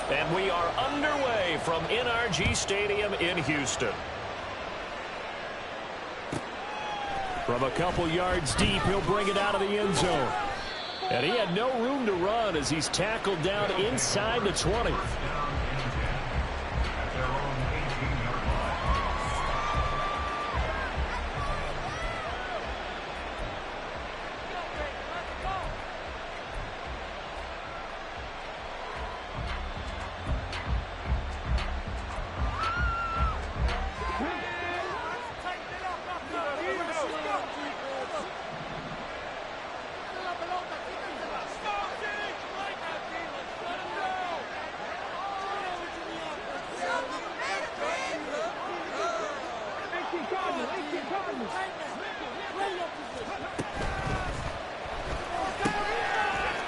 And we are underway from NRG Stadium in Houston. From a couple yards deep, he'll bring it out of the end zone. And he had no room to run as he's tackled down inside the 20.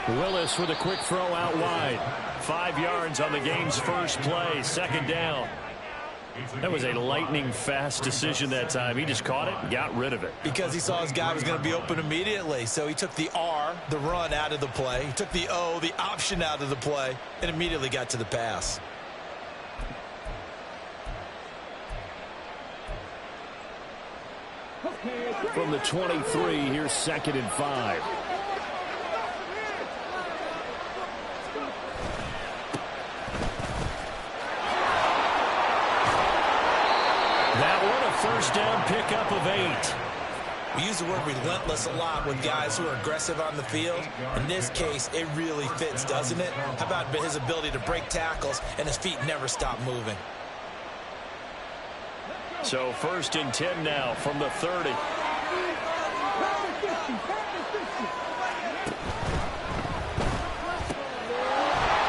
Willis with a quick throw out wide. 5 yards on the game's first play. Second down. That was a lightning-fast decision that time. He just caught it and got rid of it. Because he saw his guy was going to be open immediately. So he took the R, the run, out of the play. He took the O, the option, out of the play, and immediately got to the pass. From the 23, here's 2nd and 5. That one a first down pickup of 8. We use the word relentless a lot with guys who are aggressive on the field. In this case, it really fits, doesn't it? How about his ability to break tackles and his feet never stop moving? So 1st and 10 now from the 30.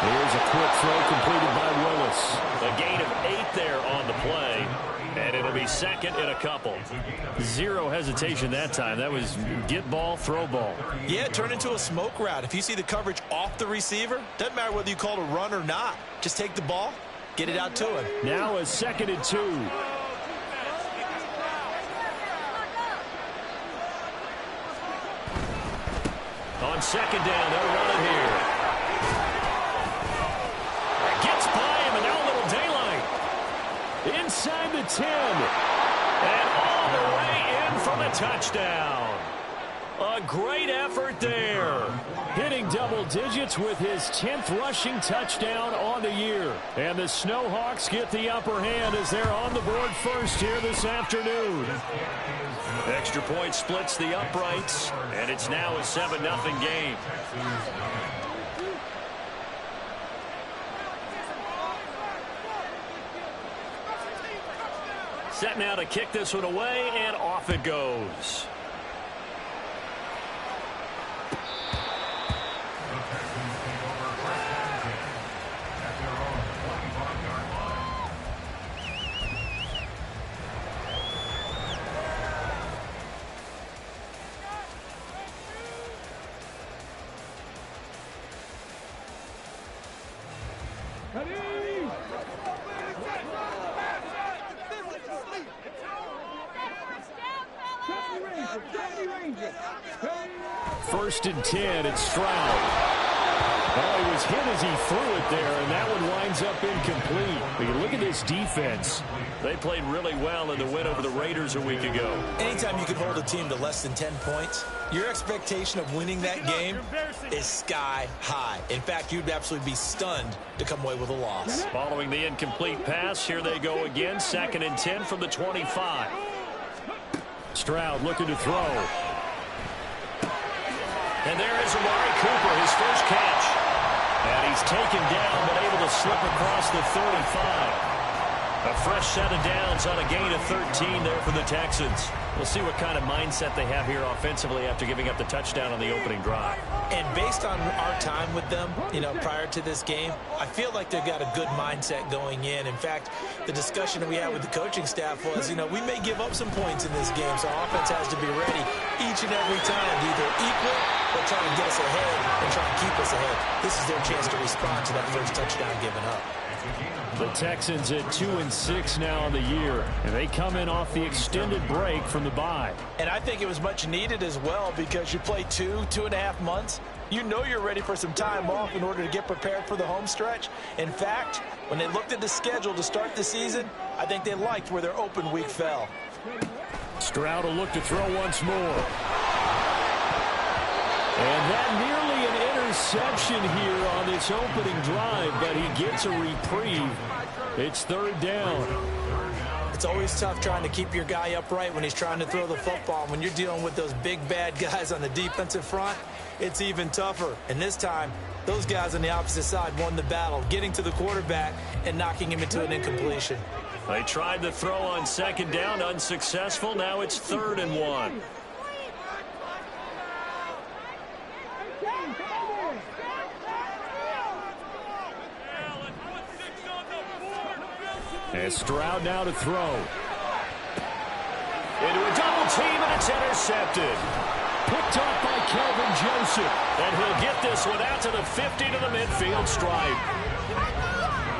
Here's a quick throw completed by Willis. A gain of 8 there on the play. And it'll be 2nd and a couple. Zero hesitation that time. That was get ball, throw ball. Yeah, turn into a smoke route. If you see the coverage off the receiver, doesn't matter whether you call it a run or not. Just take the ball, get it out to him. Now a 2nd and 2. On 2nd down, they'll run it here. Gets by him, and now a little daylight. Inside the 10. And all the way in for the touchdown. A great effort there. Hitting double digits with his 10th rushing touchdown on the year. And the SnowHawks get the upper hand as they're on the board first here this afternoon. Extra point splits the uprights, and it's now a 7-0 game. Set now to kick this one away, and off it goes. First and 10, it's Stroud. Oh, he was hit as he threw it there, and that one winds up incomplete. But you look at this defense. They played really well in the win over the Raiders a week ago. Anytime you can hold a team to less than 10 points, your expectation of winning that game is sky high. In fact, you'd absolutely be stunned to come away with a loss. Following the incomplete pass, here they go again. 2nd and 10 from the 25. Stroud looking to throw. And there is Amari Cooper, his first catch. And he's taken down, but able to slip across the 35. A fresh set of downs on a gain of 13 there for the Texans. We'll see what kind of mindset they have here offensively after giving up the touchdown on the opening drive. And based on our time with them, prior to this game, I feel like they've got a good mindset going in. In fact, the discussion we had with the coaching staff was, we may give up some points in this game, so offense has to be ready each and every time to either equal or try to get us ahead and try to keep us ahead. This is their chance to respond to that first touchdown given up. The Texans at 2-6 now on the year, and they come in off the extended break from the bye. And I think it was much needed as well because you play 2.5 months. You know you're ready for some time off in order to get prepared for the home stretch. In fact, when they looked at the schedule to start the season, I think they liked where their open week fell. Stroud will look to throw once more. And that nearly an interception here on this opening drive, but he gets a reprieve. It's third down. It's always tough trying to keep your guy upright when he's trying to throw the football. When you're dealing with those big, bad guys on the defensive front, it's even tougher. And this time, those guys on the opposite side won the battle, getting to the quarterback and knocking him into an incompletion. They tried to throw on second down, unsuccessful. Now it's 3rd and 1. And Stroud now to throw. Into a double team, and it's intercepted. Picked off by Kelvin Joseph. And he'll get this one out to the 50 to the midfield stripe.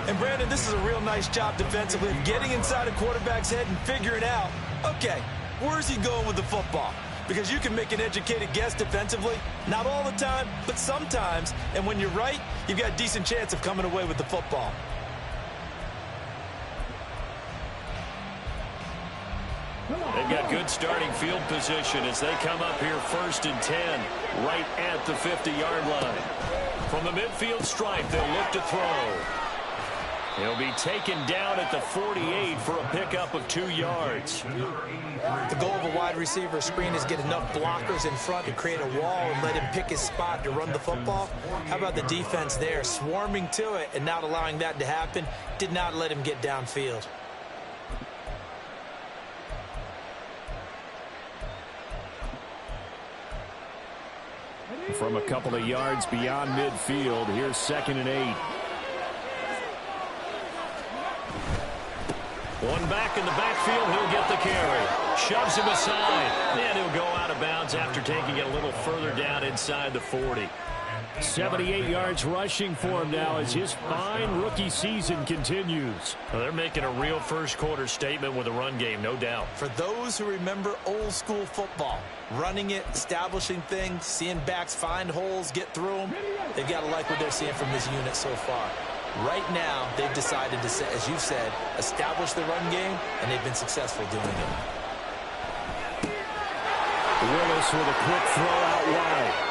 And, Brandon, this is a real nice job defensively of getting inside a quarterback's head and figuring out, okay, where's he going with the football? Because you can make an educated guess defensively, not all the time, but sometimes. And when you're right, you've got a decent chance of coming away with the football. They've got good starting field position as they come up here 1st and 10, right at the 50-yard line. From the midfield stripe, they'll look to throw. He'll be taken down at the 48 for a pickup of 2 yards. The goal of a wide receiver screen is get enough blockers in front to create a wall and let him pick his spot to run the football. How about the defense there, swarming to it and not allowing that to happen? Did not let him get downfield. From a couple of yards beyond midfield, here's 2nd and 8. One back in the backfield, he'll get the carry. Shoves him aside, and he'll go out of bounds after taking it a little further down inside the 40. 78 yards rushing for him now as his fine rookie season continues. Well, they're making a real first-quarter statement with a run game, no doubt. For those who remember old-school football, running it, establishing things, seeing backs find holes, get through them, they've got to like what they're seeing from this unit so far. Right now, they've decided to, as you said, establish the run game, and they've been successful doing it. Willis with a quick throw out wide.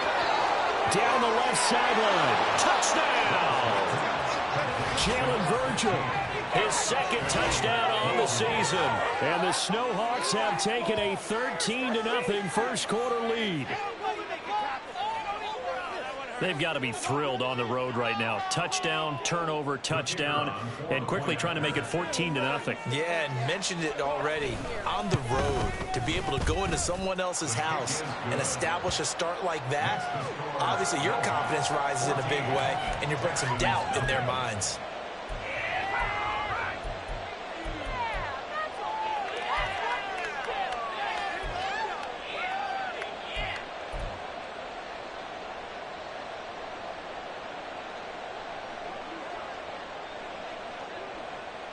Down the left sideline. Touchdown! Jalen Virgil, his 2nd touchdown on the season. And the SnowHawks have taken a 13-0 first-quarter lead. They've got to be thrilled on the road right now. Touchdown, turnover, touchdown, and quickly trying to make it 14-0. Yeah, and mentioned it already. On the road, to be able to go into someone else's house and establish a start like that, obviously your confidence rises in a big way, and you bring some doubt in their minds.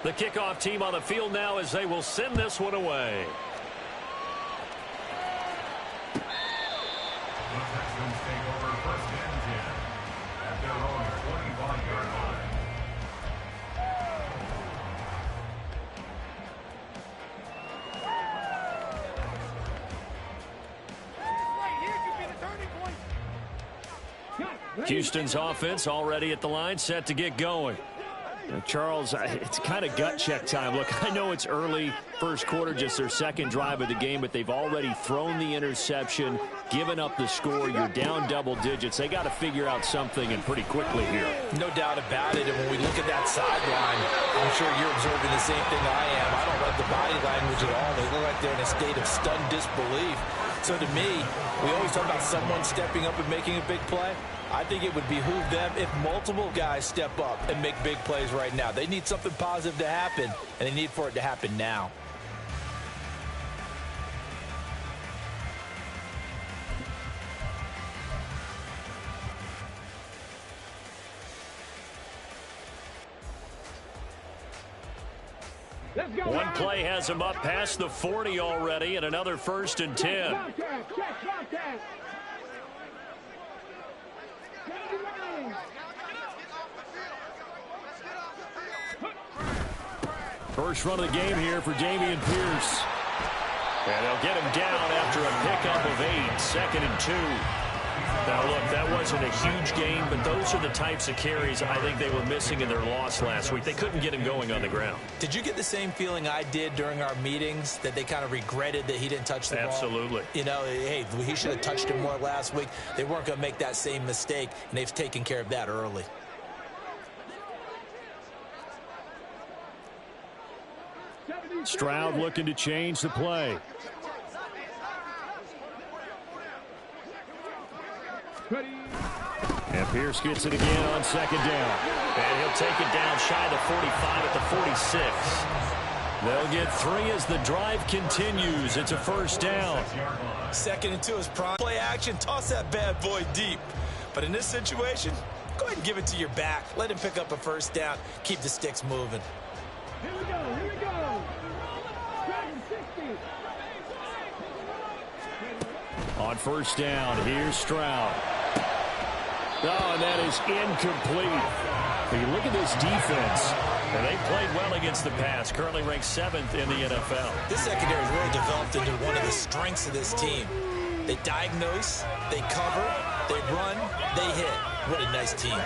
The kickoff team on the field now as they will send this one away. Houston's offense already at the line, set to get going. Charles, it's kind of gut check time. Look, I know it's early, first quarter, just their 2nd drive of the game, but they've already thrown the interception, given up the score. You're down double digits. They got to figure out something, and pretty quickly here. No doubt about it, and when we look at that sideline, I'm sure you're observing the same thing I am. I don't like the body language at all. They look like they're in a state of stunned disbelief. So to me, we always talk about someone stepping up and making a big play. I think it would behoove them if multiple guys step up and make big plays right now. They need something positive to happen, and they need for it to happen now. One play has him up past the 40 already, and another 1st and 10. First run of the game here for Dameon Pierce. And they'll get him down after a pickup of 8, 2nd and 2. Now, look, that wasn't a huge game, but those are the types of carries I think they were missing in their loss last week. They couldn't get him going on the ground. Did you get the same feeling I did during our meetings, that they kind of regretted that he didn't touch the ball? Absolutely. You know, hey, he should have touched it more last week. They weren't going to make that same mistake, and they've taken care of that early. Stroud looking to change the play. And Pierce gets it again on 2nd down. And he'll take it down shy of the 45 at the 46. They'll get 3 as the drive continues. It's a 1st down. 2nd and 2 is prime play action. Toss that bad boy deep. But in this situation, go ahead and give it to your back. Let him pick up a 1st down. Keep the sticks moving. Here we go. Here we go. 60. On 1st down, here's Stroud. Oh, and that is incomplete. But you look at this defense, and they played well against the pass, currently ranked 7th in the NFL. This secondary has really developed into one of the strengths of this team. They diagnose, they cover, they run, they hit. What a nice team.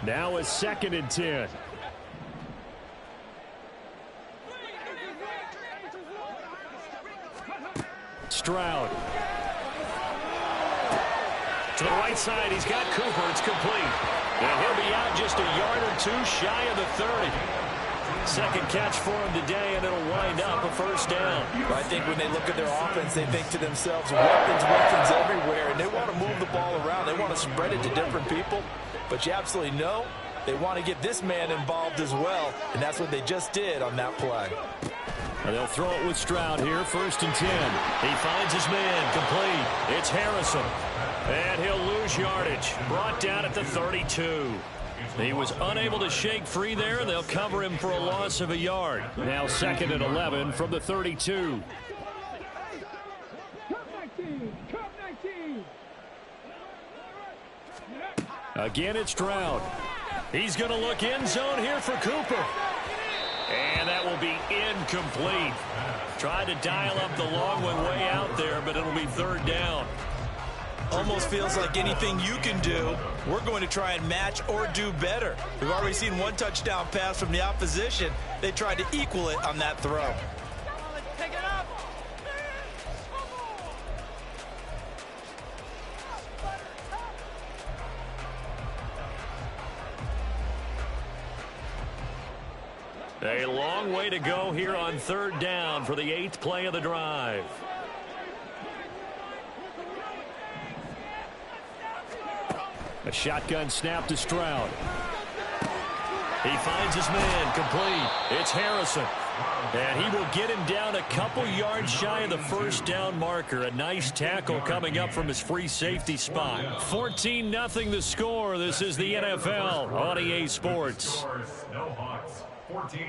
Now it's 2nd and 10. Stroud. To the right side, he's got Cooper. It's complete. And he'll be out just a yard or 2 shy of the 30. Second catch for him today, and it'll wind up a 1st down. I think when they look at their offense, they think to themselves, weapons everywhere, and they want to move the ball around. They want to spread it to different people. But you absolutely know they want to get this man involved as well, and that's what they just did on that play. And they'll throw it with Stroud here, 1st and 10. He finds his man, complete. It's Harrison. And he'll lose yardage. Brought down at the 32. He was unable to shake free there, and they'll cover him for a loss of a yard. Now 2nd and 11 from the 32. Again, it's Stroud. He's going to look end zone here for Cooper. And that will be incomplete. Tried to dial up the long one way out there, but it'll be 3rd down. Almost feels like anything you can do, we're going to try and match or do better. We've already seen 1 touchdown pass from the opposition. They tried to equal it on that throw. A long way to go here on 3rd down for the 8th play of the drive. A shotgun snap to Stroud. He finds his man, complete. It's Harrison. And he will get him down a couple yards shy of the 1st down marker. A nice tackle coming up from his free safety spot. 14-0 the score. This is the NFL on EA Sports. SnowHawks 14,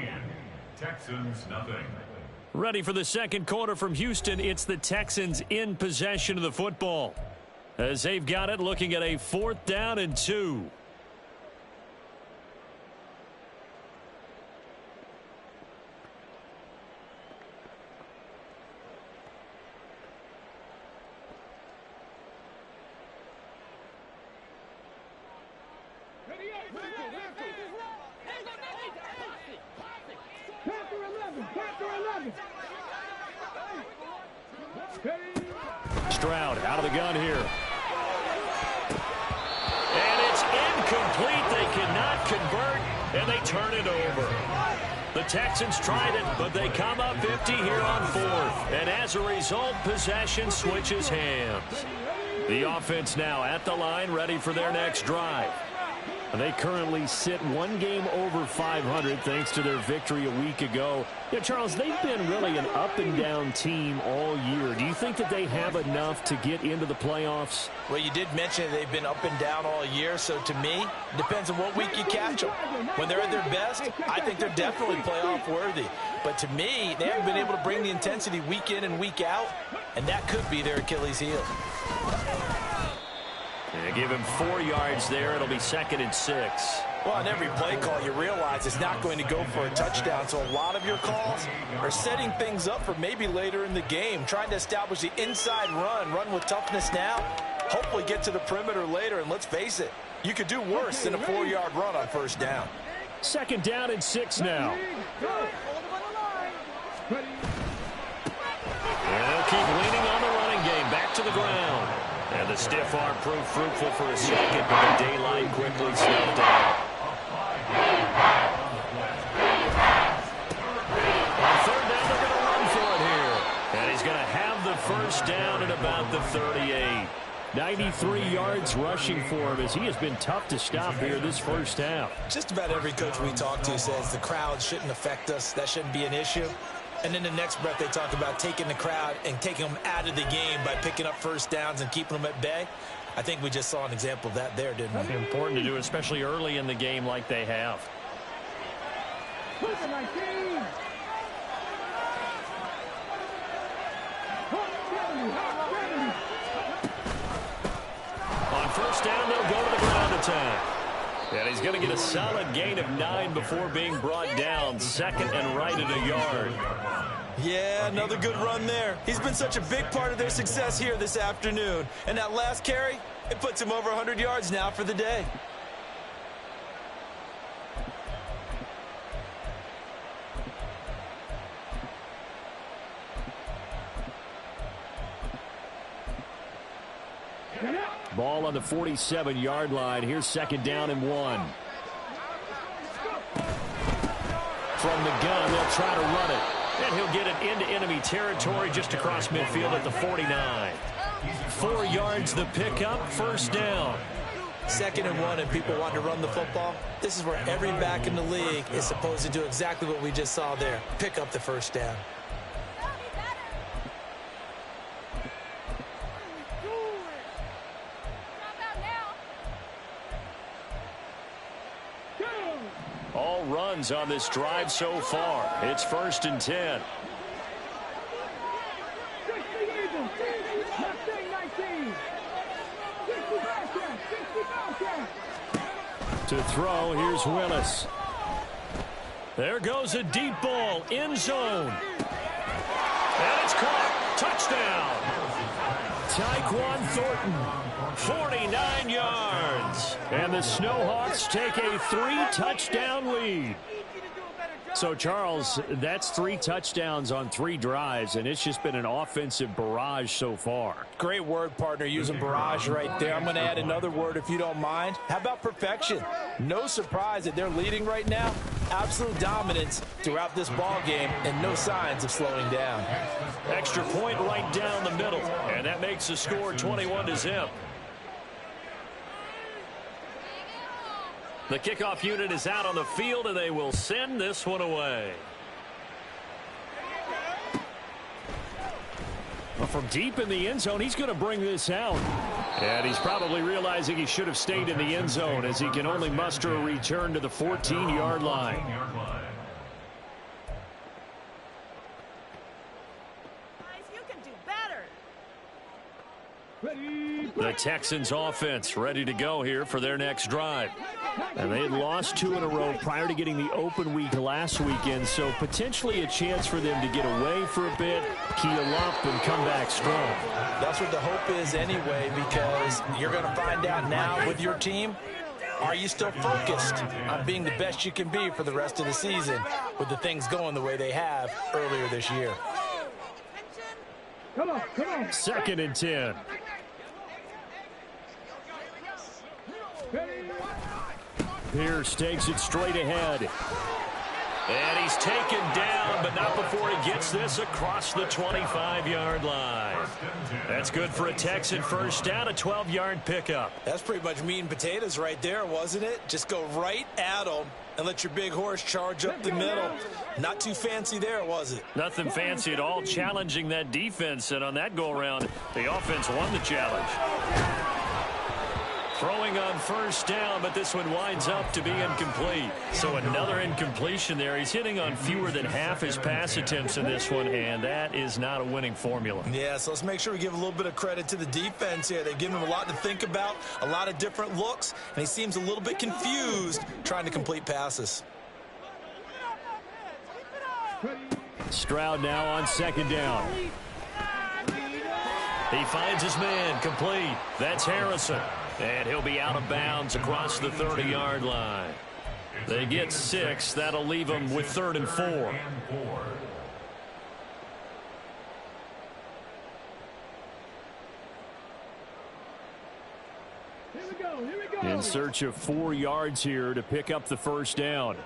Texans nothing. Ready for the second quarter from Houston. It's the Texans in possession of the football, as they've got it, looking at a 4th down and 2. Stroud out of the gun here. And it's incomplete. They cannot convert, and they turn it over. The Texans tried it, but they come up 50 here on 4th. And as a result, possession switches hands. The offense now at the line, ready for their next drive. They currently sit one game over 500 thanks to their victory a week ago. Yeah, Charles, they've been really an up-and-down team all year. Do you think that they have enough to get into the playoffs? Well, you did mention they've been up and down all year, so to me, it depends on what week you catch them. When they're at their best, I think they're definitely playoff worthy. But to me, they haven't been able to bring the intensity week in and week out, and that could be their Achilles heel. They give him 4 yards there. It'll be 2nd and 6. Well, on every play call, you realize it's not going to go for a touchdown. So a lot of your calls are setting things up for maybe later in the game, trying to establish the inside run with toughness now, hopefully get to the perimeter later. And let's face it, you could do worse than a 4-yard run on 1st down. 2nd down and 6 now. And they'll keep leaning on the running game. Back to the ground. And the stiff arm proved fruitful for a second, but the daylight quickly snuffed out. On 3rd down, they're going to run for it here. And he's going to have the 1st down at about the 38. 93 yards rushing for him as he has been tough to stop here this 1st half. Just about every coach we talk to says the crowd shouldn't affect us. That shouldn't be an issue. And then the next breath they talk about taking the crowd and taking them out of the game by picking up 1st downs and keeping them at bay. I think we just saw an example of that there, didn't we? It's important to do, especially early in the game like they have. On 1st down, they'll go to the ground attack. And he's going to get a solid gain of 9 before being brought down. 2nd and right at a yard. Yeah, another good run there. He's been such a big part of their success here this afternoon. And that last carry, it puts him over 100 yards now for the day. Ball on the 47-yard line. Here's 2nd down and 1. From the gun, they'll try to run it. And he'll get it into enemy territory just across midfield at the 49. 4 yards the pickup, 1st down. 2nd and 1 and people want to run the football. This is where every back in the league is supposed to do exactly what we just saw there. Pick up the 1st down. All runs on this drive so far. It's 1st and 10. To throw, here's Willis. There goes a deep ball, end zone. And it's caught. Touchdown. Tyquan Thornton, 49 yards. And the SnowHawks take a 3-touchdown lead. So, Charles, that's 3 touchdowns on 3 drives, and it's just been an offensive barrage so far. Great word, partner, using barrage right there. I'm going to add another word if you don't mind. How about perfection? No surprise that they're leading right now. Absolute dominance throughout this ball game and no signs of slowing down. Extra point right down the middle, and that makes the score 21-0. The kickoff unit is out on the field, and they will send this one away. Well, from deep in the end zone, he's going to bring this out. And he's probably realizing he should have stayed in the end zone as he can only muster a return to the 14-yard line. The Texans offense ready to go here for their next drive. And they had lost 2 in a row prior to getting the open week last weekend, so potentially a chance for them to get away for a bit, keel up, and come back strong. That's what the hope is anyway, because you're going to find out now with your team, are you still focused on being the best you can be for the rest of the season with the things going the way they have earlier this year? Come on. 2nd and 10. Pierce takes it straight ahead. And he's taken down, but not before he gets this across the 25-yard line. That's good for a Texan first down, a 12-yard pickup. That's pretty much meat and potatoes right there, wasn't it? Just go right at them and let your big horse charge up the middle. Not too fancy there, was it? Nothing fancy at all, challenging that defense. And on that go-around, the offense won the challenge. Throwing on first down, but this one winds up to be incomplete. So another incompletion there. He's hitting on fewer than half his pass attempts in this one, and that is not a winning formula. Yeah, so let's make sure we give a little bit of credit to the defense here. They've given him a lot to think about, a lot of different looks, and he seems a little bit confused trying to complete passes. Stroud now on second down. He finds his man, complete. That's Harrison. And he'll be out of bounds across the 30-yard line. They get 6. That'll leave them with 3rd and 4. In search of 4 yards here to pick up the first down.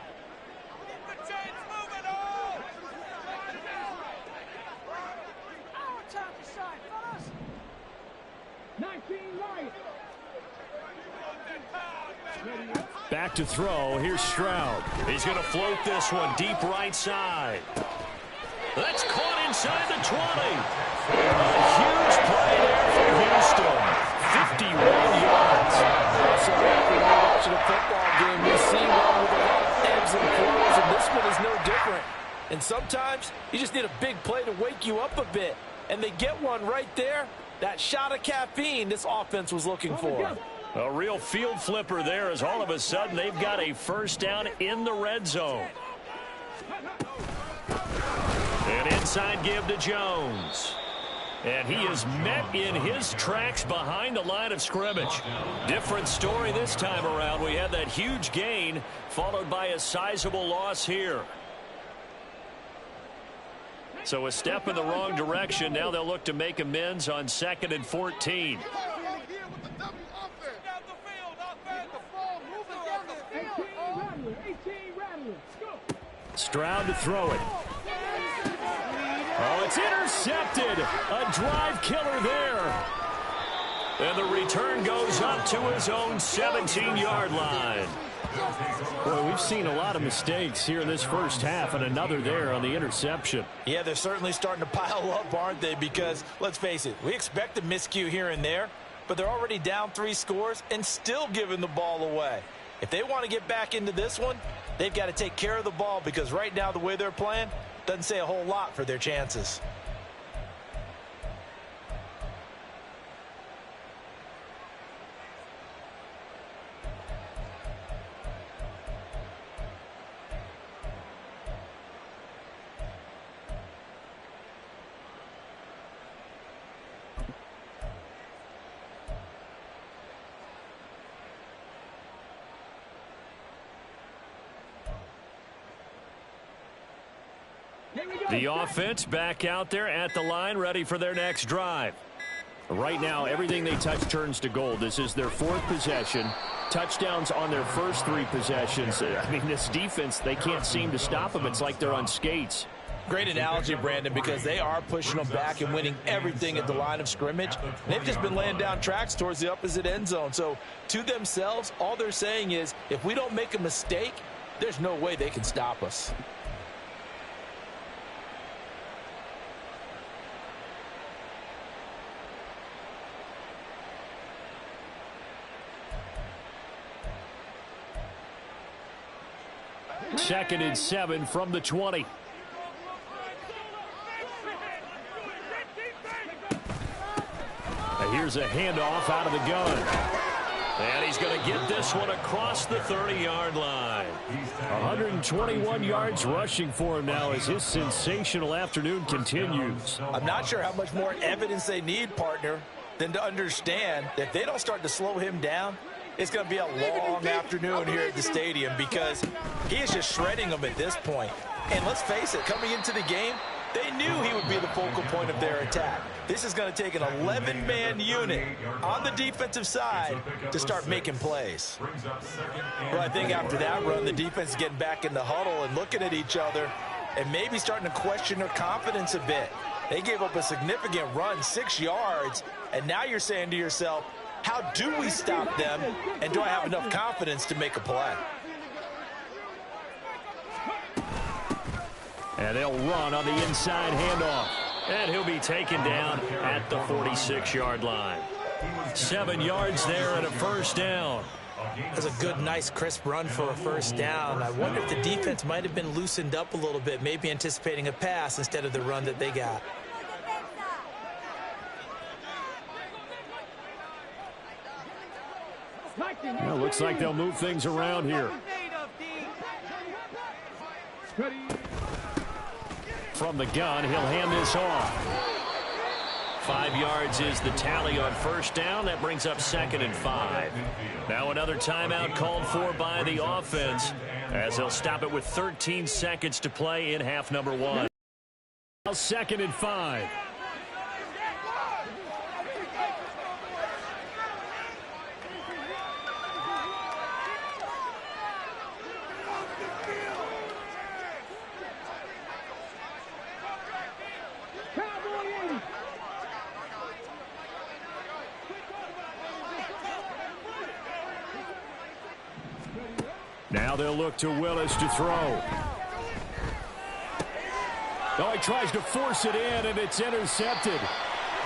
Back to throw. Here's Stroud. He's going to float this one deep right side. That's caught inside the 20. A huge play there for Houston. 51 yards. So when you're watching a football game, we see one with a lot of ebbs and flows, and this one is no different. And sometimes you just need a big play to wake you up a bit. And they get one right there. That shot of caffeine this offense was looking for. A real field flipper there as all of a sudden they've got a first down in the red zone. An inside give to Jones. And he is met in his tracks behind the line of scrimmage. Different story this time around. We had that huge gain followed by a sizable loss here. So a step in the wrong direction. Now they'll look to make amends on 2nd and 14. Stroud to throw it. Oh, it's intercepted. A drive killer there. And the return goes up to his own 17-yard line. Boy, we've seen a lot of mistakes here in this first half, and another there on the interception. Yeah, they're certainly starting to pile up, aren't they? Because, let's face it, we expect a miscue here and there, but they're already down 3 scores and still giving the ball away. If they want to get back into this one, they've got to take care of the ball, because right now the way they're playing doesn't say a whole lot for their chances. The offense back out there at the line, ready for their next drive. Right now, everything they touch turns to gold. This is their 4th possession. Touchdowns on their first 3 possessions. I mean, this defense, they can't seem to stop them. It's like they're on skates. Great analogy, Brandon, because they are pushing them back and winning everything at the line of scrimmage. They've just been laying down tracks towards the opposite end zone. So, to themselves, all they're saying is, if we don't make a mistake, there's no way they can stop us. Second and 7 from the 20. And here's a handoff out of the gun. And he's going to get this one across the 30-yard line. 121 yards rushing for him now as his sensational afternoon continues. I'm not sure how much more evidence they need, partner, than to understand that if they don't start to slow him down, it's going to be a long afternoon here at the stadium, because he is just shredding them at this point. And let's face it, coming into the game, they knew he would be the focal point of their attack. This is going to take an 11-man unit on the defensive side to start making plays. Well, I think after that run, the defense is getting back in the huddle and looking at each other and maybe starting to question their confidence a bit. They gave up a significant run, 6 yards, and now you're saying to yourself, how do we stop them, and do I have enough confidence to make a play? And they'll run on the inside handoff. And he'll be taken down at the 46-yard line. 7 yards there and a first down. That's a good, nice, crisp run for a first down. I wonder if the defense might have been loosened up a little bit, maybe anticipating a pass instead of the run that they got. Well, looks like they'll move things around here. From the gun, he'll hand this off. 5 yards is the tally on first down. That brings up 2nd and 5. Now another timeout called for by the offense as they'll stop it with 13 seconds to play in half number 1. Now 2nd and 5. Now they'll look to Willis to throw. Oh, he tries to force it in, and it's intercepted.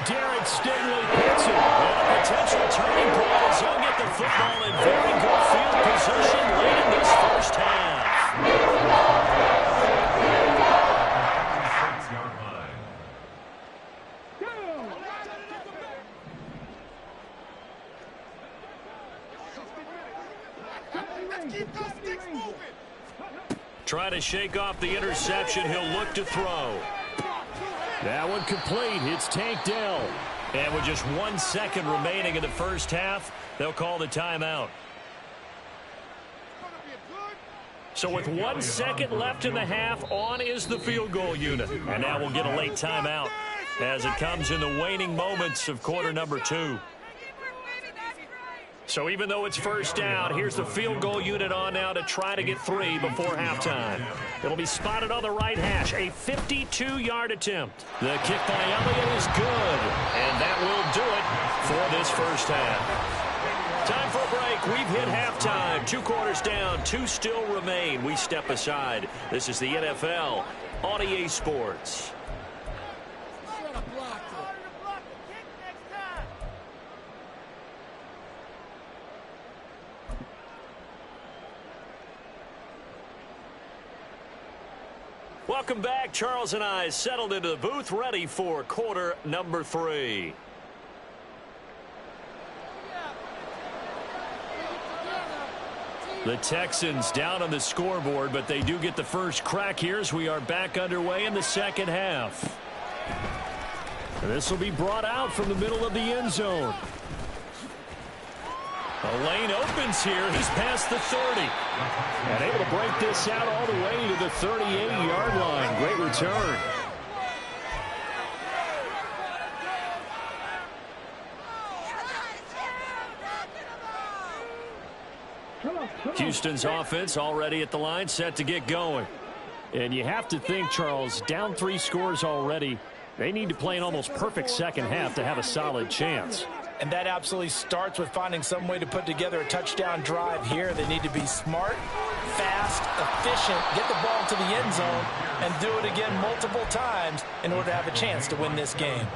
Derek Stingley hits it. And a potential turning point as he'll get the football in very good field position late in this first half. Try to shake off the interception. He'll look to throw. That one complete. It's Tank Dell. And with just 1 second remaining in the first half, they'll call the timeout. So with 1 second left in the half, on is the field goal unit. And now we'll get a late timeout as it comes in the waning moments of quarter number 2. So even though it's first down, here's the field goal unit on now to try to get 3 before halftime. It'll be spotted on the right hash, a 52-yard attempt. The kick by Elliott is good, and that will do it for this first half. Time for a break. We've hit halftime. 2 quarters down, 2 still remain. We step aside. This is the NFL on EA Sports. Welcome back. Charles and I settled into the booth, ready for quarter number 3. The Texans down on the scoreboard, but they do get the first crack here as we are back underway in the second half. This will be brought out from the middle of the end zone. A lane opens here. He's past the 30. And able to break this out all the way to the 38-yard line. Great return. Houston's offense already at the line, set to get going. And you have to think, Charles, down 3 scores already. They need to play an almost perfect second half to have a solid chance. And that absolutely starts with finding some way to put together a touchdown drive here. They need to be smart, fast, efficient, get the ball to the end zone, and do it again multiple times in order to have a chance to win this game.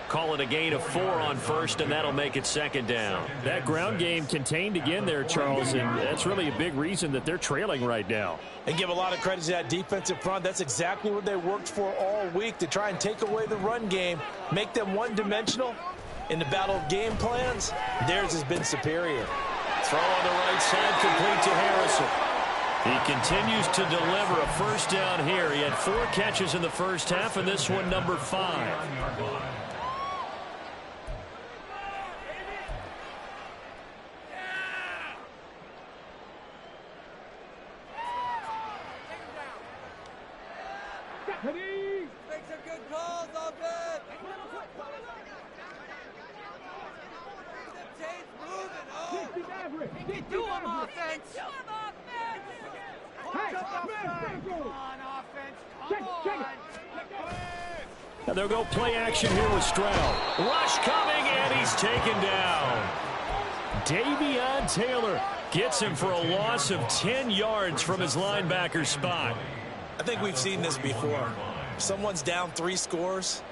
Call it a gain of 4 on first, and that'll make it second down. That ground game contained again there, Charles, and that's really a big reason that they're trailing right now. And give a lot of credit to that defensive front. That's exactly what they worked for all week, to try and take away the run game, make them one-dimensional. In the battle of game plans, theirs has been superior. Throw on the right side, complete to Harrison. He continues to deliver a first down here. He had 4 catches in the first half, and this one number 5. Make some good calls, offense. Get to him, offense! Hey, come on, offense! Come on! Now they'll go play action here with Stroud. Rush coming, and he's taken down. Davion Taylor gets him for a loss of 10 yards from his linebacker spot. I think we've seen this before. Someone's down 3 scores.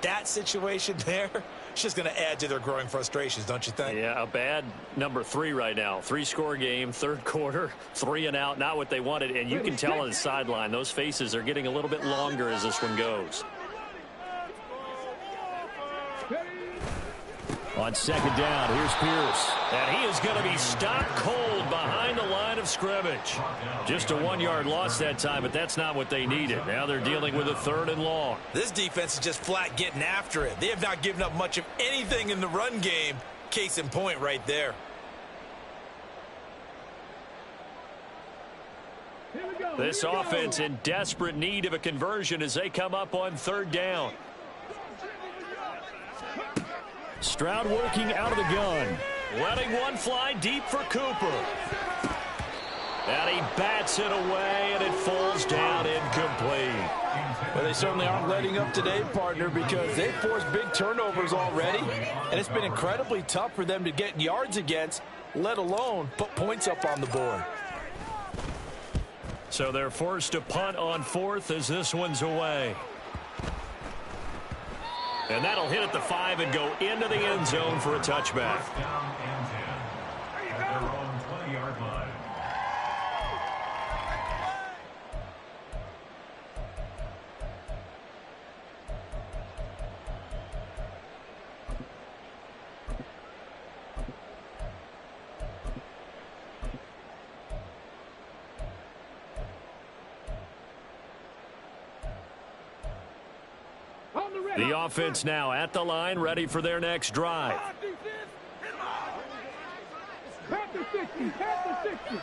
That situation there, it's just going to add to their growing frustrations, don't you think? Yeah, a bad number 3 right now. 3-score game, third quarter, 3 and out, not what they wanted. And you can tell on the sideline, those faces are getting a little bit longer as this one goes. On second down, here's Pierce. And he is going to be stopped cold behind the line of scrimmage. Just a 1-yard loss that time, but that's not what they needed. Now they're dealing with a 3rd and long. This defense is just flat getting after it. They have not given up much of anything in the run game. Case in point right there. This offense in desperate need of a conversion as they come up on 3rd down. Stroud working out of the gun. Letting one fly deep for Cooper. And he bats it away, and it falls down incomplete. Well, they certainly aren't letting up today, partner, because they've forced big turnovers already, and it's been incredibly tough for them to get yards against, let alone put points up on the board. So they're forced to punt on 4th as this one's away. And that'll hit at the 5 and go into the end zone for a touchback. First down and 10 at their own 20-yard line. The offense now at the line, ready for their next drive. Past the 60, past the 60.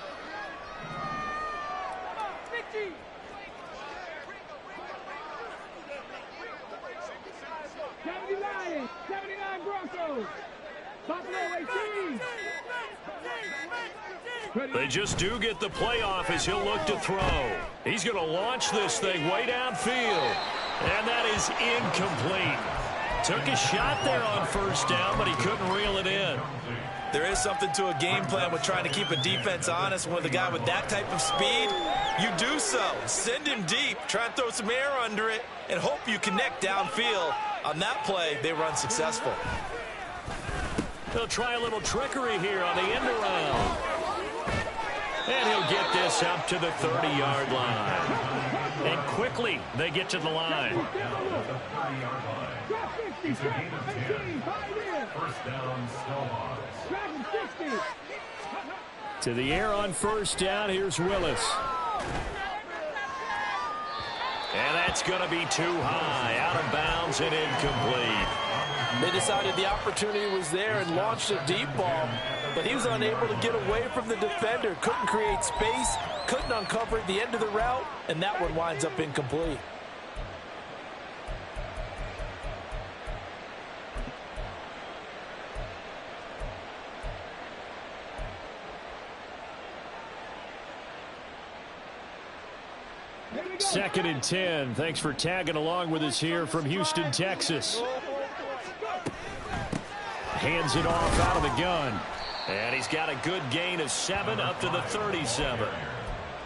79, 79 Broncos. Buffalo 18. They just do get the playoff as he'll look to throw. He's going to launch this thing way downfield. And that is incomplete. Took a shot there on 1st down, but he couldn't reel it in. There is something to a game plan with trying to keep a defense honest. With a guy with that type of speed, you do so. Send him deep, try and throw some air under it, and hope you connect downfield. On that play, they were unsuccessful. They'll try a little trickery here on the end around. And he'll get this up to the 30-yard line. And quickly, they get to the line. Down at the 30-yard line. It's a gain of 10. First down, SnowHawks. To the air on 1st down, here's Willis. And that's going to be too high, out of bounds and incomplete. They decided the opportunity was there and launched a deep ball, but he was unable to get away from the defender, couldn't create space, couldn't uncover at the end of the route, and that one winds up incomplete. Second and 10. Thanks for tagging along with us here from Houston, Texas. Hands it off out of the gun. And he's got a good gain of 7 up to the 37.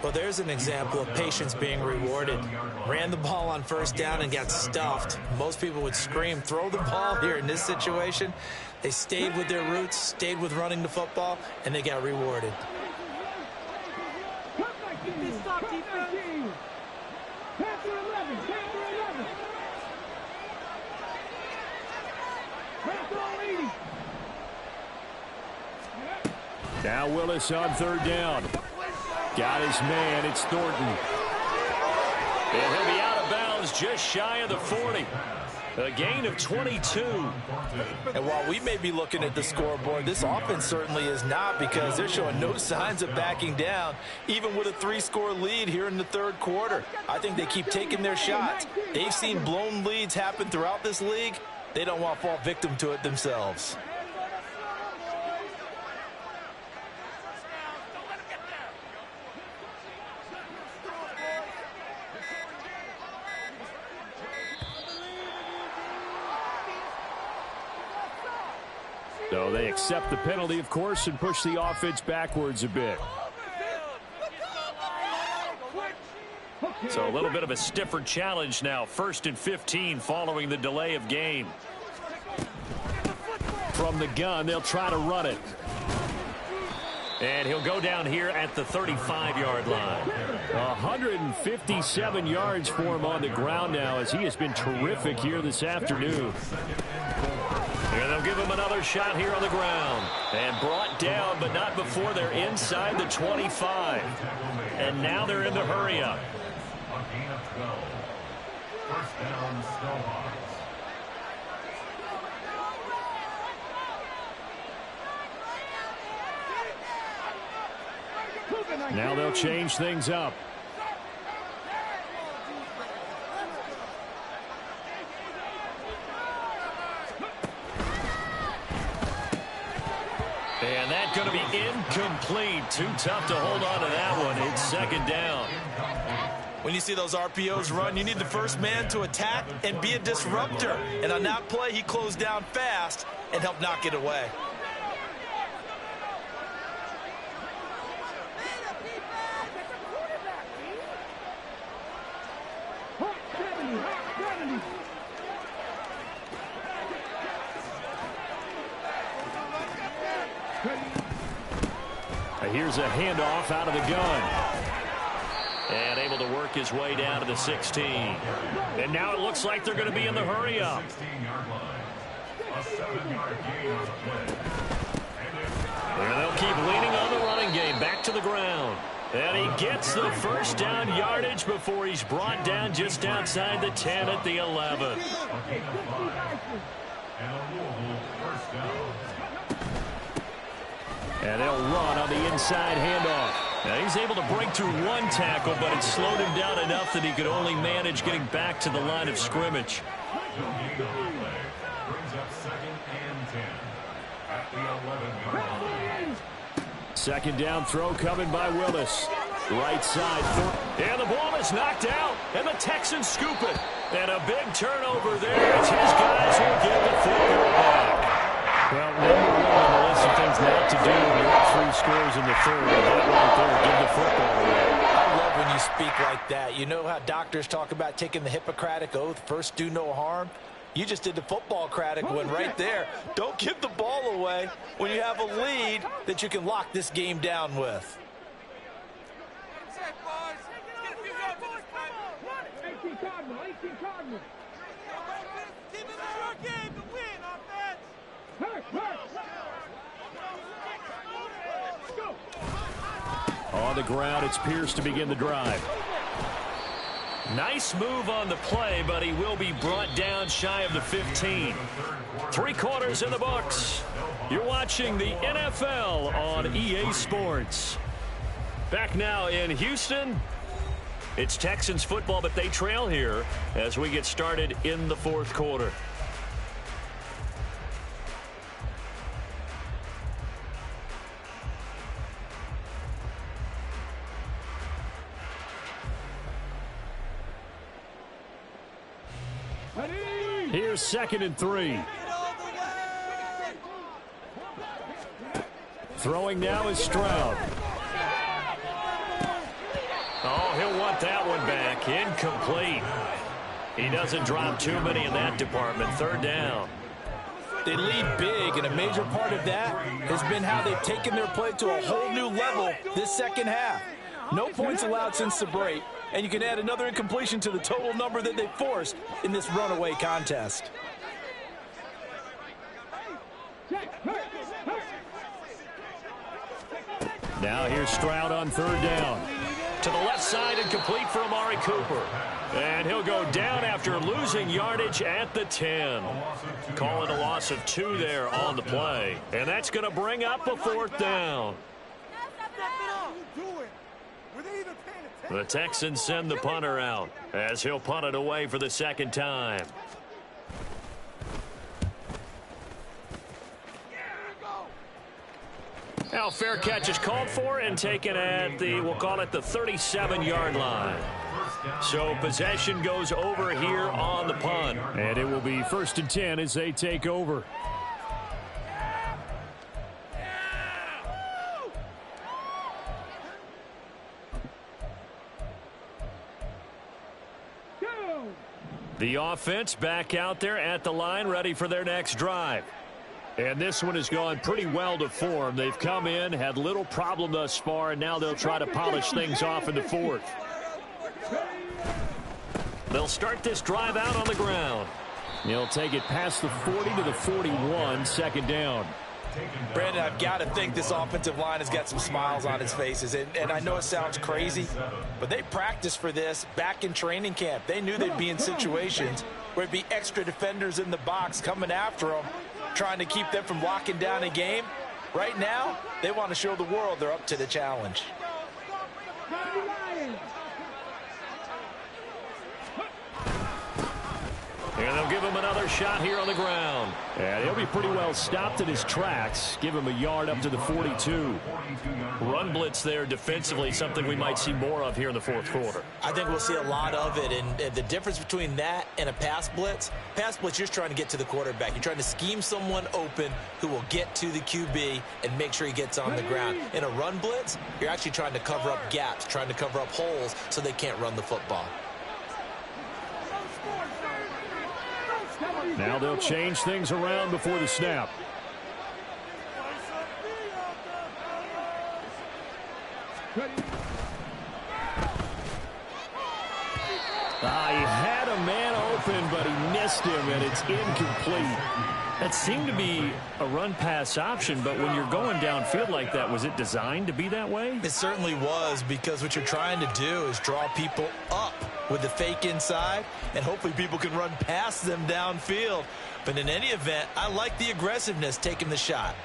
Well, there's an example of patience being rewarded. Ran the ball on 1st down and got stuffed. Most people would scream, throw the ball here. In this situation, they stayed with their roots, stayed with running the football, and they got rewarded. Now Willis on 3rd down. Got his man. It's Thornton. And he'll be out of bounds just shy of the 40. A gain of 22. And while we may be looking at the scoreboard, this offense certainly is not, because they're showing no signs of backing down, even with a 3-score lead here in the 3rd quarter. I think they keep taking their shots. They've seen blown leads happen throughout this league. They don't want to fall victim to it themselves. So they accept the penalty, of course, and push the offense backwards a bit. So a little bit of a stiffer challenge now. 1st and 15 following the delay of game. From the gun, they'll try to run it. And he'll go down here at the 35-yard line. 157 yards for him on the ground now, as he has been terrific here this afternoon. And they'll give him another shot here on the ground. And brought down, but not before they're inside the 25. And now they're in the hurry-up. A gain of 12. First down, SnowHawks. Now they'll change things up. And that's going to be incomplete. Too tough to hold on to that one. It's 2nd down. When you see those RPOs run, you need the first man to attack and be a disruptor. And on that play, he closed down fast and helped knock it away. Here's a handoff out of the gun. And able to work his way down to the 16. And now it looks like they're going to be in the hurry-up. 16-yard line. A 7-yard gain on the play. And they'll keep leaning on the running game. Back to the ground. And he gets the first down yardage before he's brought down just outside the 10 at the 11. A gain of 5. And a Louisville first down. And they'll run on the inside handoff. Now he's able to break through one tackle, but it slowed him down enough that he could only manage getting back to the line of scrimmage. No gain on the play. Brings up 2nd and 10. At the 11-yard line. 2nd down throw coming by Willis. Right side. And the ball is knocked out, and the Texans scoop it. And a big turnover there as his guys will get the football back. Well, number one on the list of things not to do when you're up 3 scores in the 3rd. That right there, give the football away. I love when you speak like that. You know how doctors talk about taking the Hippocratic Oath, first do no harm? You just did the football-cratic one right there. Don't give the ball away when you have a lead that you can lock this game down with. 18 Cardinal, 18 Cardinal. Keep it a short game to win, offense. On the ground, it's Pierce to begin the drive. Nice move on the play, but he will be brought down shy of the 15. 3 quarters in the books. You're watching the NFL on EA Sports. Back now in Houston. It's Texans football, but they trail here as we get started in the 4th quarter. Here's 2nd and 3. Throwing now is Stroud. Oh, he'll want that one back. Incomplete. He doesn't drop too many in that department. 3rd down. They lead big, and a major part of that has been how they've taken their play to a whole new level this 2nd half. No points allowed since the break, and you can add another incompletion to the total number that they forced in this runaway contest. Now here's Stroud on 3rd down. To the left side and complete for Amari Cooper. And he'll go down after losing yardage at the 10. Call it a loss of 2 there on the play. And that's going to bring up a 4th down. The Texans send the punter out as he'll punt it away for the 2nd time. Now fair catch is called for and taken at the, we'll call it the 37-yard line. So possession goes over here on the punt. And it will be 1st and 10 as they take over. The offense back out there at the line, ready for their next drive. And this one has gone pretty well to form. They've come in, had little problem thus far, and now they'll try to polish things off in the fourth. They'll start this drive out on the ground. He'll take it past the 40 to the 41, second down. Brandon, I've got to think this offensive line has got some smiles on its faces. And I know it sounds crazy, but they practiced for this back in training camp. They knew they'd be in situations where it'd be extra defenders in the box coming after them, trying to keep them from locking down a game. Right now, they want to show the world they're up to the challenge. And they'll give him another shot here on the ground. And he'll be pretty well stopped in his tracks. Give him a yard up to the 42. Run blitz there defensively, something we might see more of here in the fourth quarter. I think we'll see a lot of it. And the difference between that and a pass blitz, you're just trying to get to the quarterback. You're trying to scheme someone open who will get to the QB and make sure he gets on the ground. In a run blitz, you're actually trying to cover up gaps, trying to cover up holes so they can't run the football. Now they'll change things around before the snap. He had a man open, but he missed him, and it's incomplete. That seemed to be a run-pass option, but when you're going downfield like that, was it designed to be that way? It certainly was, because what you're trying to do is draw people up with the fake inside, and hopefully people can run past them downfield. But in any event, I like the aggressiveness taking the shot.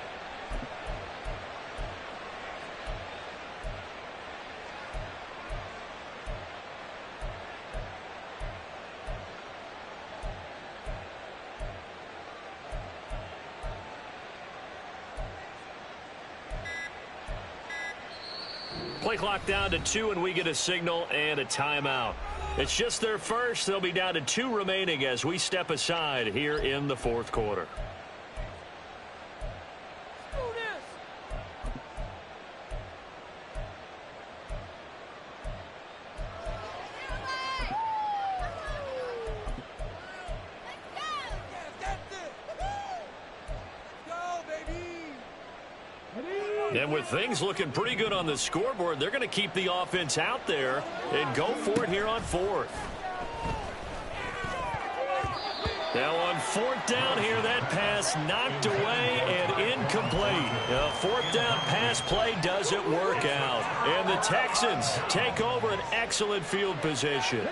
Play clock down to 2, and we get a signal and a timeout. It's just their first. They'll be down to 2 remaining as we step aside here in the fourth quarter. And with things looking pretty good on the scoreboard, they're going to keep the offense out there and go for it here on fourth. Now on fourth down here, that pass knocked away and incomplete. A fourth down pass play doesn't work out. And the Texans take over an excellent field position.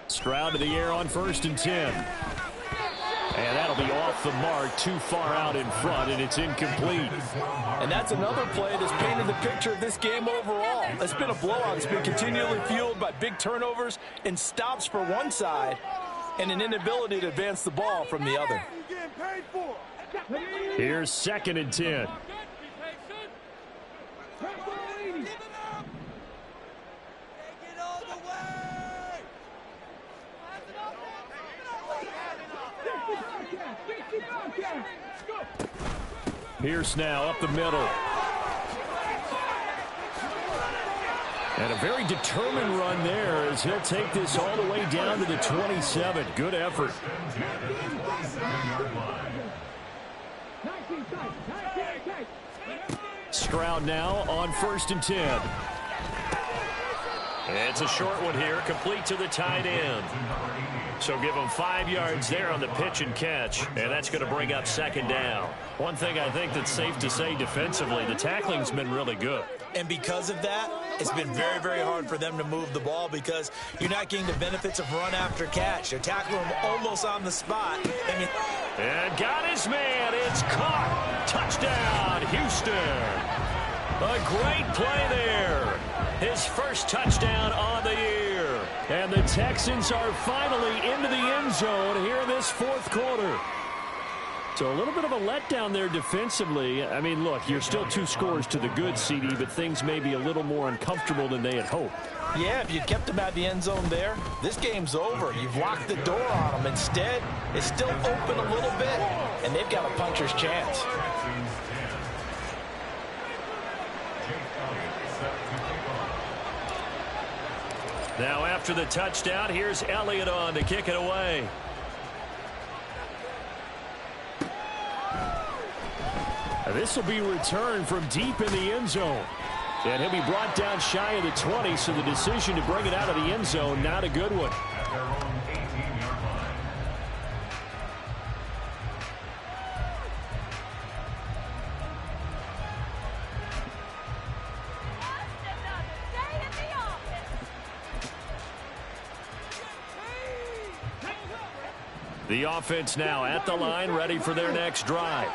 Stroud to the air on 1st and 10. And that'll be off the mark, too far out in front, and it's incomplete. And that's another play that's painted the picture of this game overall. It's been a blowout. It's been continually fueled by big turnovers and stops for one side and an inability to advance the ball from the other. Here's 2nd and 10. Pierce now up the middle. And a very determined run there as he'll take this all the way down to the 27. Good effort. Stroud now on 1st and 10. And it's a short one here, complete to the tight end. So give him 5 yards there on the pitch and catch, and that's going to bring up 2nd down. One thing I think that's safe to say defensively, the tackling's been really good. And because of that, it's been very, very hard for them to move the ball because you're not getting the benefits of run after catch. They're tackling him almost on the spot. And got his man. It's caught. Touchdown, Houston. A great play there. His first touchdown on the year. And the Texans are finally into the end zone here in this fourth quarter. So a little bit of a letdown there defensively. I mean, look, you're still 2 scores to the good, CD, but things may be a little more uncomfortable than they had hoped. Yeah, if you kept them at the end zone there, this game's over. You've locked the door on them. Instead, it's still open a little bit, and they've got a puncher's chance. Now after the touchdown, here's Elliott on to kick it away. This will be returned from deep in the end zone. And he'll be brought down shy of the 20, so the decision to bring it out of the end zone, not a good one. The offense now at the line, ready for their next drive.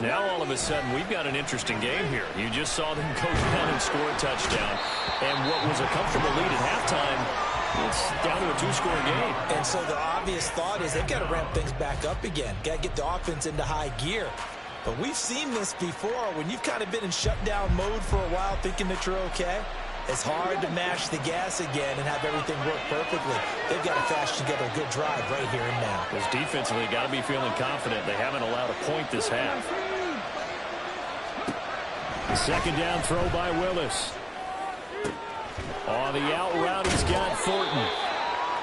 Now all of a sudden we've got an interesting game here. You just saw them go down and score a touchdown. And what was a comfortable lead at halftime, it's down to a 2-score game. And so the obvious thought is they've got to ramp things back up again. Got to get the offense into high gear. But we've seen this before when you've kind of been in shutdown mode for a while thinking that you're okay. It's hard to mash the gas again and have everything work perfectly. They've got to flash together a good drive right here and now. Because defensively, got to be feeling confident. They haven't allowed a point this half. The second down throw by Willis. On the out route, he's got Thornton.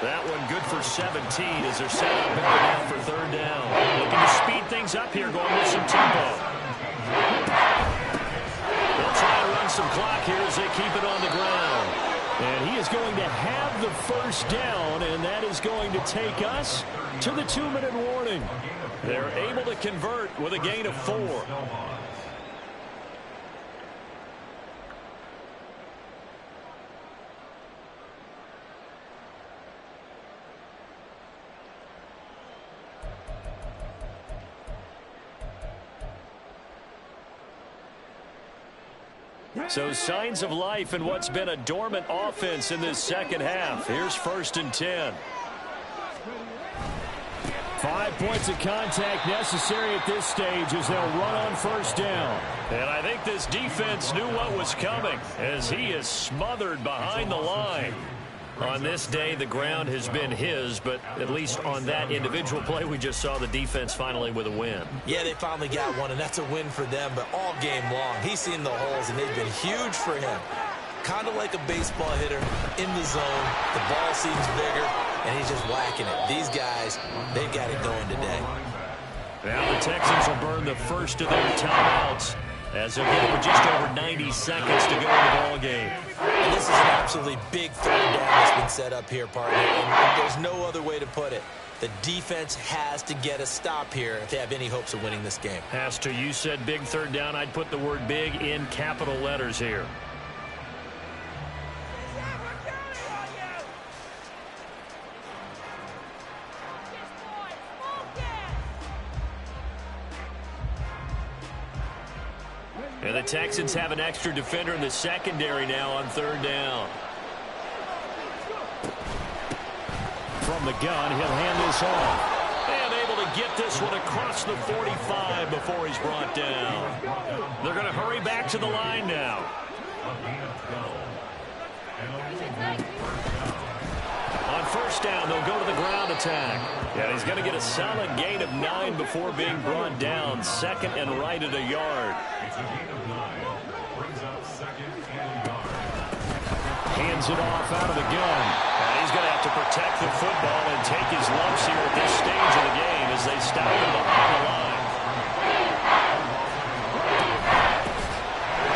That one good for 17 as they're set up now for third down. Looking to speed things up here, going with some tempo. They'll try to run some clock here as they keep it on the ground. And he is going to have the first down, and that is going to take us to the 2-minute warning. They're able to convert with a gain of 4. So signs of life in what's been a dormant offense in this second half. Here's 1st and 10. 5 points of contact necessary at this stage as they'll run on first down. And I think this defense knew what was coming as he is smothered behind the line. On this day, the ground has been his, but at least on that individual play, we just saw the defense finally with a win. Yeah, they finally got one, and that's a win for them, but all game long, he's seen the holes, and they've been huge for him. Kind of like a baseball hitter in the zone. The ball seems bigger, and he's just whacking it. These guys, they've got it going today. Now the Texans will burn the first of their timeouts as they'll get it with just over 90 seconds to go in the ball game. And this is an absolutely big third down that's been set up here, partner. And there's no other way to put it. The defense has to get a stop here if they have any hopes of winning this game. Has to. You said big third down. I'd put the word big in capital letters here. And the Texans have an extra defender in the secondary now on third down. From the gun, he'll hand this off. And able to get this one across the 45 before he's brought down. They're going to hurry back to the line now. On first down, they'll go to the ground attack. And he's going to get a solid gain of 9 before being brought down. 2nd and right at a yard. Hands it off out of the gun. And he's going to have to protect the football and take his lumps here at this stage of the game as they stop him behind the line.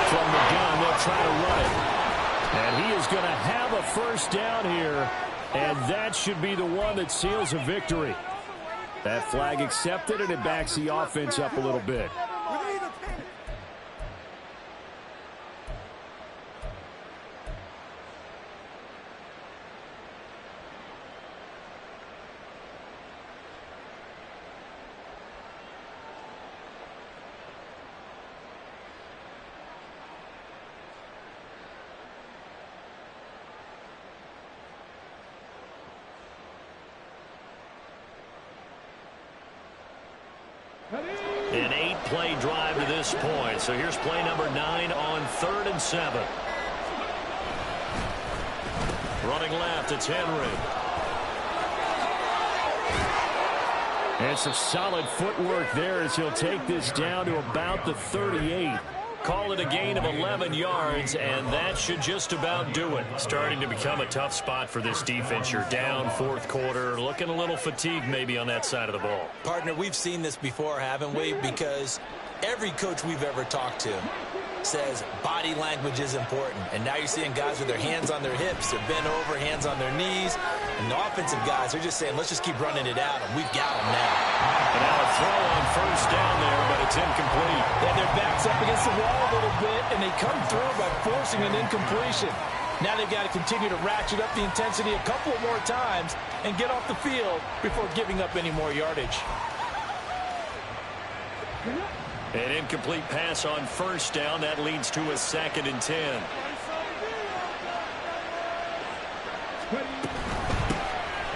From the gun, they'll try to run it. And he is going to have a first down here. And that should be the one that seals a victory. That flag accepted, and it backs the offense up a little bit. An 8-play drive to this point. So here's play number 9 on 3rd and 7. Running left, it's Henry. And some solid footwork there as he'll take this down to about the 38. Call it a gain of 11 yards, and that should just about do it. Starting to become a tough spot for this defense. You're down 4th quarter, looking a little fatigued maybe on that side of the ball. Partner, we've seen this before, haven't we? Because every coach we've ever talked to says body language is important. And now you're seeing guys with their hands on their hips, they're bent over, hands on their knees. And the offensive guys are just saying, let's just keep running it out, and we've got them now. And now a throw on 1st down there, but it's incomplete. Yeah, their back's up against the wall a little bit, and they come through by forcing an incompletion. Now they've got to continue to ratchet up the intensity a couple more times and get off the field before giving up any more yardage. An incomplete pass on 1st down. That leads to a 2nd and 10.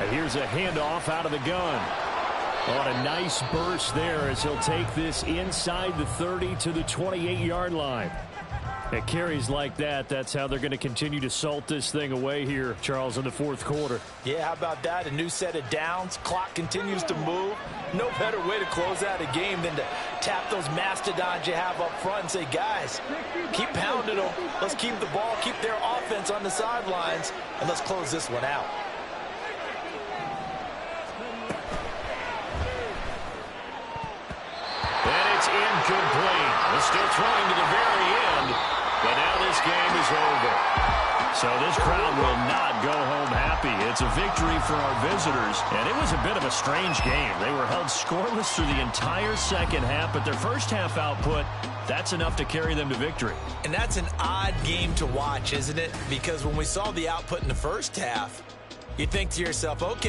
And here's a handoff out of the gun. On a nice burst there as he'll take this inside the 30 to the 28-yard line. At carries like that, that's how they're going to continue to salt this thing away here, Charles, in the 4th quarter. Yeah, how about that? A new set of downs. Clock continues to move. No better way to close out a game than to tap those mastodons you have up front and say, guys, keep pounding them. Let's keep the ball, keep their offense on the sidelines, and let's close this one out. And it's incomplete. They're still trying to the very end, but now this game is over. So this crowd will not go home happy. It's a victory for our visitors, and it was a bit of a strange game. They were held scoreless through the entire 2nd half, but their first half output, that's enough to carry them to victory. And that's an odd game to watch, isn't it? Because when we saw the output in the first half, you think to yourself, okay,